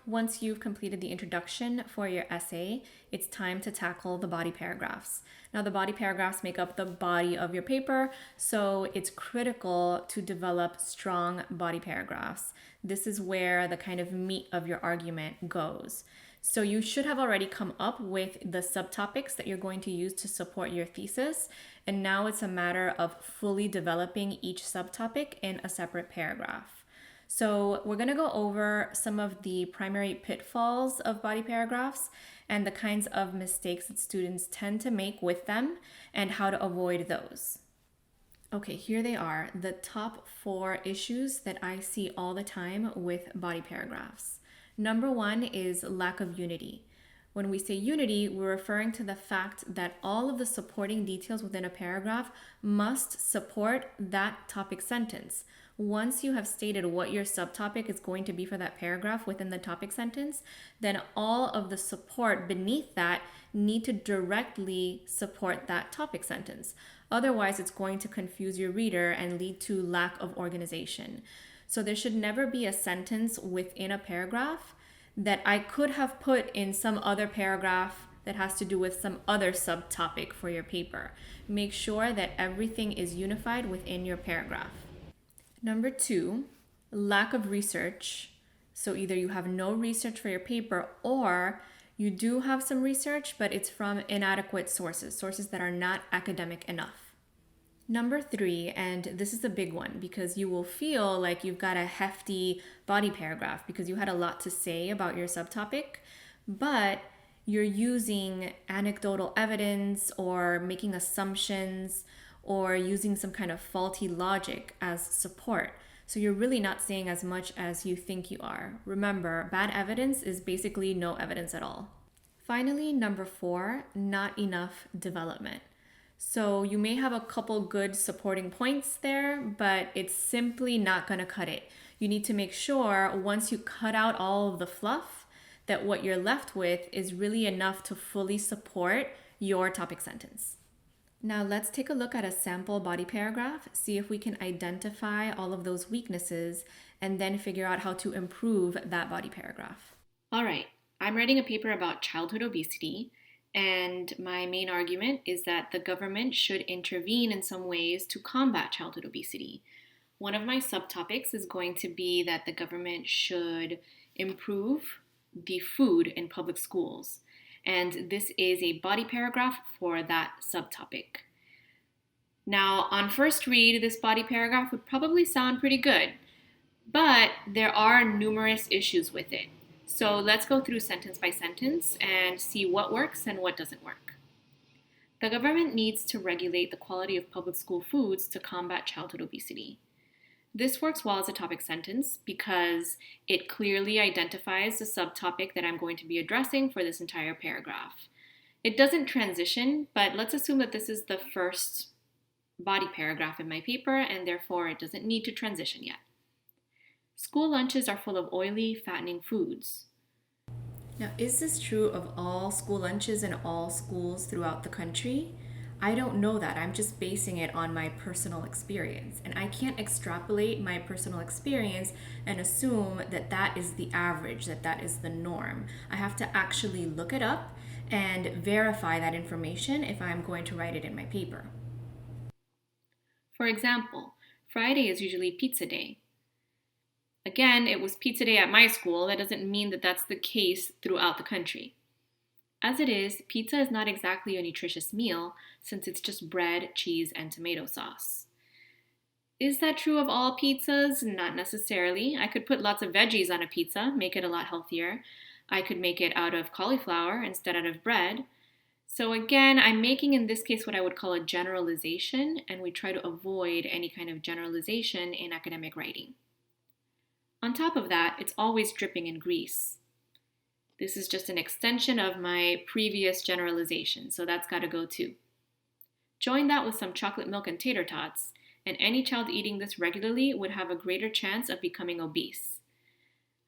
once you've completed the introduction for your essay, it's time to tackle the body paragraphs. Now, the body paragraphs make up the body of your paper, so it's critical to develop strong body paragraphs. This is where the kind of meat of your argument goes. So you should have already come up with the subtopics that you're going to use to support your thesis. And now it's a matter of fully developing each subtopic in a separate paragraph. So we're going to go over some of the primary pitfalls of body paragraphs and the kinds of mistakes that students tend to make with them and how to avoid those. Okay, here they are, the top 4 issues that I see all the time with body paragraphs. Number 1 is lack of unity. When we say unity, we're referring to the fact that all of the supporting details within a paragraph must support that topic sentence. Once you have stated what your subtopic is going to be for that paragraph within the topic sentence, then all of the support beneath that need to directly support that topic sentence. Otherwise, it's going to confuse your reader and lead to lack of organization. So there should never be a sentence within a paragraph that I could have put in some other paragraph that has to do with some other subtopic for your paper. Make sure that everything is unified within your paragraph. Number 2, lack of research. So either you have no research for your paper or you do have some research, but it's from inadequate sources that are not academic enough. Number 3, and this is a big one because you will feel like you've got a hefty body paragraph because you had a lot to say about your subtopic, but you're using anecdotal evidence or making assumptions or using some kind of faulty logic as support. So you're really not saying as much as you think you are. Remember, bad evidence is basically no evidence at all. Finally, number 4, not enough development. So you may have a couple good supporting points there, but it's simply not going to cut it. You need to make sure once you cut out all of the fluff that what you're left with is really enough to fully support your topic sentence. Now let's take a look at a sample body paragraph, see if we can identify all of those weaknesses, and then figure out how to improve that body paragraph. All right, I'm writing a paper about childhood obesity, and my main argument is that the government should intervene in some ways to combat childhood obesity. One of my subtopics is going to be that the government should improve the food in public schools. And this is a body paragraph for that subtopic. Now, on first read, this body paragraph would probably sound pretty good, but there are numerous issues with it. So let's go through sentence by sentence and see what works and what doesn't work. The government needs to regulate the quality of public school foods to combat childhood obesity. This works well as a topic sentence because it clearly identifies the subtopic that I'm going to be addressing for this entire paragraph. It doesn't transition, but let's assume that this is the first body paragraph in my paper and therefore it doesn't need to transition yet. School lunches are full of oily, fattening foods. Now, is this true of all school lunches in all schools throughout the country? I don't know that. I'm just basing it on my personal experience. And I can't extrapolate my personal experience and assume that that is the average, that that is the norm. I have to actually look it up and verify that information if I'm going to write it in my paper. For example, Friday is usually pizza day. Again, it was pizza day at my school. That doesn't mean that that's the case throughout the country. As it is, pizza is not exactly a nutritious meal since it's just bread, cheese, and tomato sauce. Is that true of all pizzas? Not necessarily. I could put lots of veggies on a pizza, make it a lot healthier. I could make it out of cauliflower instead of bread. So again, I'm making in this case what I would call a generalization, and we try to avoid any kind of generalization in academic writing. On top of that, it's always dripping in grease. This is just an extension of my previous generalization, so that's got to go too. Join that with some chocolate milk and tater tots, and any child eating this regularly would have a greater chance of becoming obese.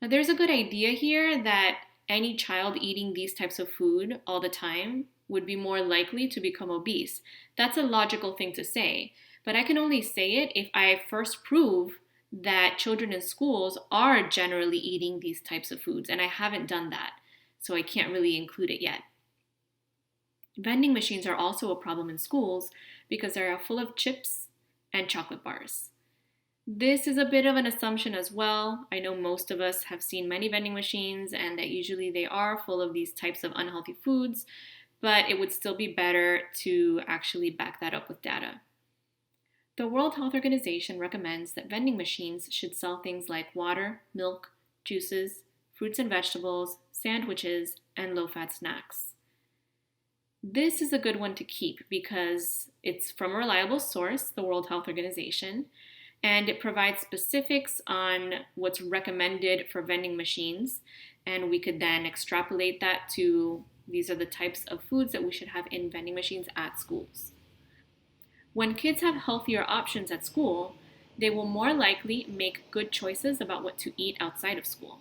Now, there's a good idea here that any child eating these types of food all the time would be more likely to become obese. That's a logical thing to say, but I can only say it if I first prove that children in schools are generally eating these types of foods, and I haven't done that, so I can't really include it yet. Vending machines are also a problem in schools because they are full of chips and chocolate bars. This is a bit of an assumption as well. I know most of us have seen many vending machines and that usually they are full of these types of unhealthy foods, but it would still be better to actually back that up with data. The World Health Organization recommends that vending machines should sell things like water, milk, juices, fruits and vegetables, sandwiches, and low-fat snacks. This is a good one to keep because it's from a reliable source, the World Health Organization, and it provides specifics on what's recommended for vending machines. And we could then extrapolate that to these are the types of foods that we should have in vending machines at schools. When kids have healthier options at school, they will more likely make good choices about what to eat outside of school.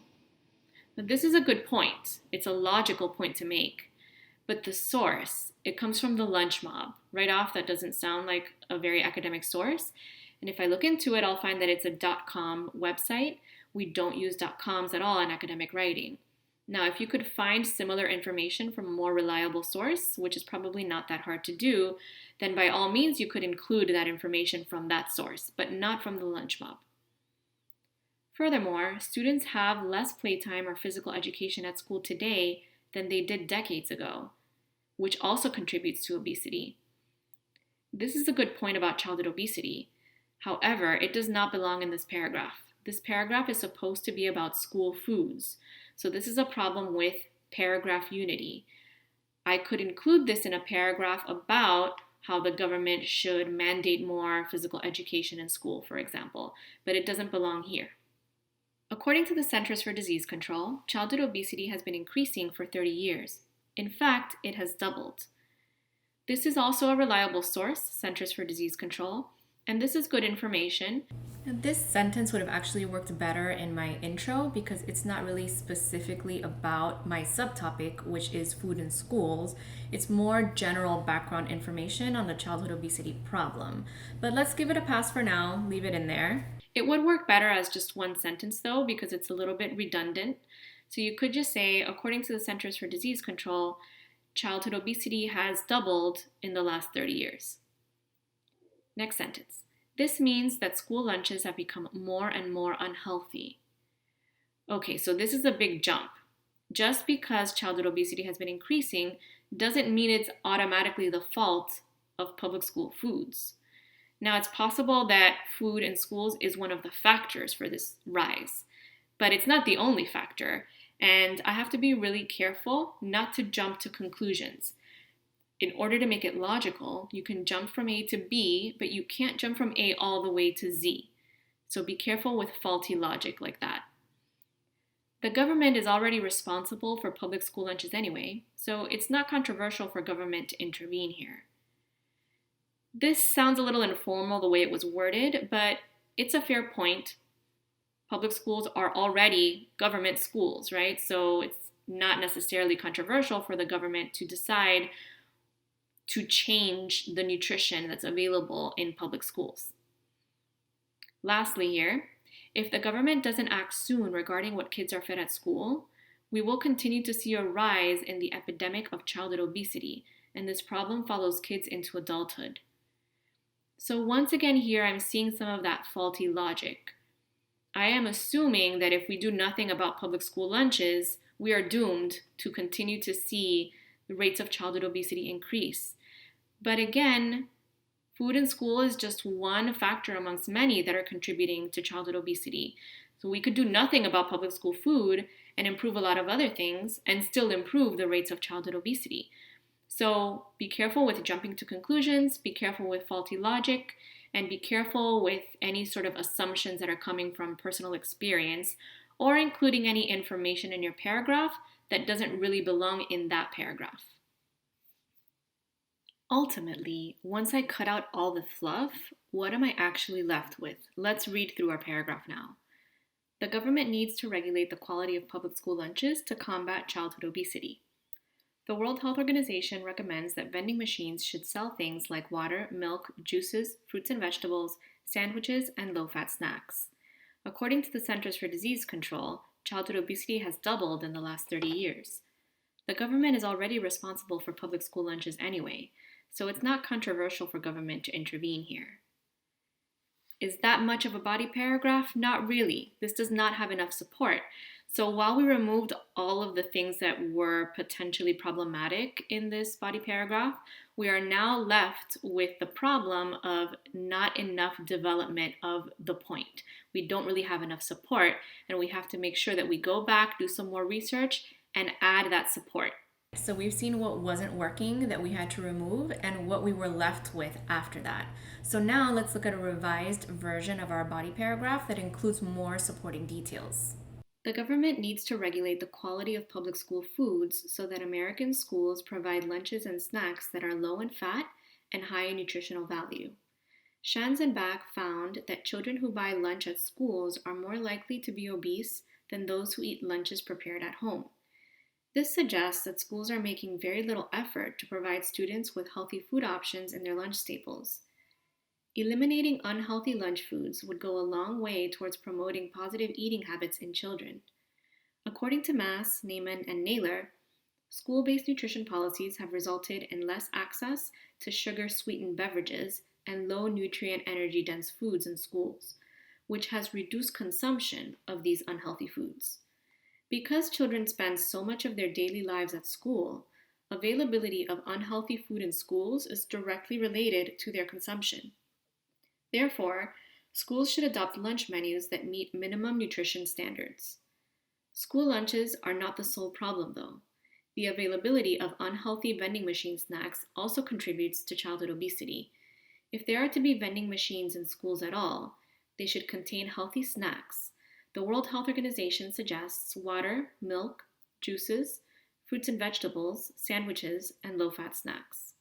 Now, this is a good point. It's a logical point to make. But the source, it comes from the Lunch Mob. Right off, that doesn't sound like a very academic source. And if I look into it, I'll find that it's a .com website. We don't use .coms at all in academic writing. Now, if you could find similar information from a more reliable source, which is probably not that hard to do, then by all means you could include that information from that source, but not from the Lunch Mob. Furthermore, students have less playtime or physical education at school today than they did decades ago, which also contributes to obesity. This is a good point about childhood obesity. However, it does not belong in this paragraph. This paragraph is supposed to be about school foods. So this is a problem with paragraph unity. I could include this in a paragraph about how the government should mandate more physical education in school, for example, but it doesn't belong here. According to the Centers for Disease Control, childhood obesity has been increasing for 30 years. In fact, it has doubled. This is also a reliable source, Centers for Disease Control, and this is good information. This sentence would have actually worked better in my intro because it's not really specifically about my subtopic, which is food in schools. It's more general background information on the childhood obesity problem. But let's give it a pass for now, leave it in there. It would work better as just one sentence though because it's a little bit redundant. So you could just say, according to the Centers for Disease Control, childhood obesity has doubled in the last 30 years. Next sentence. This means that school lunches have become more and more unhealthy. Okay, so this is a big jump. Just because childhood obesity has been increasing doesn't mean it's automatically the fault of public school foods. Now, it's possible that food in schools is one of the factors for this rise, but it's not the only factor, and I have to be really careful not to jump to conclusions. In order to make it logical, you can jump from A to B, but you can't jump from A all the way to Z. So be careful with faulty logic like that. The government is already responsible for public school lunches anyway, so it's not controversial for government to intervene here. This sounds a little informal the way it was worded, but it's a fair point. Public schools are already government schools, right? So it's not necessarily controversial for the government to decide to change the nutrition that's available in public schools. Lastly here, if the government doesn't act soon regarding what kids are fed at school, we will continue to see a rise in the epidemic of childhood obesity, and this problem follows kids into adulthood. So once again here, I'm seeing some of that faulty logic. I am assuming that if we do nothing about public school lunches, we are doomed to continue to see the rates of childhood obesity increase. But again, food in school is just one factor amongst many that are contributing to childhood obesity. So we could do nothing about public school food and improve a lot of other things and still improve the rates of childhood obesity. So be careful with jumping to conclusions, be careful with faulty logic, and be careful with any sort of assumptions that are coming from personal experience or including any information in your paragraph that doesn't really belong in that paragraph. Ultimately, once I cut out all the fluff, what am I actually left with? Let's read through our paragraph now. The government needs to regulate the quality of public school lunches to combat childhood obesity. The World Health Organization recommends that vending machines should sell things like water, milk, juices, fruits and vegetables, sandwiches, and low-fat snacks. According to the Centers for Disease Control, childhood obesity has doubled in the last 30 years. The government is already responsible for public school lunches anyway, so it's not controversial for government to intervene here. Is that much of a body paragraph? Not really. This does not have enough support. So while we removed all of the things that were potentially problematic in this body paragraph, we are now left with the problem of not enough development of the point. We don't really have enough support, and we have to make sure that we go back, do some more research, and add that support. So we've seen what wasn't working that we had to remove and what we were left with after that. So now let's look at a revised version of our body paragraph that includes more supporting details. The government needs to regulate the quality of public school foods so that American schools provide lunches and snacks that are low in fat and high in nutritional value. Shands and Back found that children who buy lunch at schools are more likely to be obese than those who eat lunches prepared at home. This suggests that schools are making very little effort to provide students with healthy food options in their lunch staples. Eliminating unhealthy lunch foods would go a long way towards promoting positive eating habits in children. According to Mass, Naiman, and Naylor, school-based nutrition policies have resulted in less access to sugar-sweetened beverages and low nutrient energy-dense foods in schools, which has reduced consumption of these unhealthy foods. Because children spend so much of their daily lives at school, availability of unhealthy food in schools is directly related to their consumption. Therefore, schools should adopt lunch menus that meet minimum nutrition standards. School lunches are not the sole problem, though. The availability of unhealthy vending machine snacks also contributes to childhood obesity. If there are to be vending machines in schools at all, they should contain healthy snacks. The World Health Organization suggests water, milk, juices, fruits and vegetables, sandwiches, and low-fat snacks.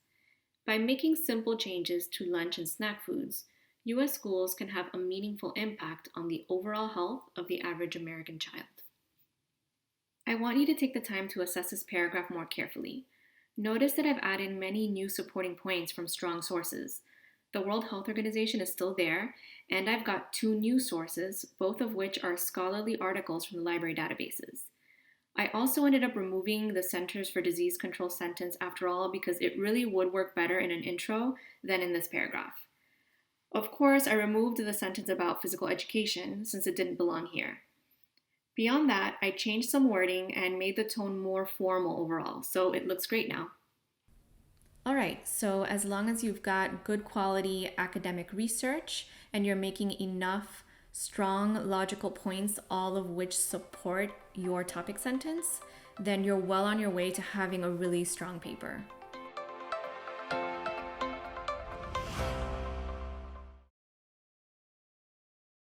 By making simple changes to lunch and snack foods, U.S. schools can have a meaningful impact on the overall health of the average American child. I want you to take the time to assess this paragraph more carefully. Notice that I've added many new supporting points from strong sources. The World Health Organization is still there, and I've got 2 new sources, both of which are scholarly articles from the library databases. I also ended up removing the Centers for Disease Control sentence after all because it really would work better in an intro than in this paragraph. Of course, I removed the sentence about physical education since it didn't belong here. Beyond that, I changed some wording and made the tone more formal overall, so it looks great now. All right, so as long as you've got good quality academic research and you're making enough strong logical points, all of which support your topic sentence, then you're well on your way to having a really strong paper.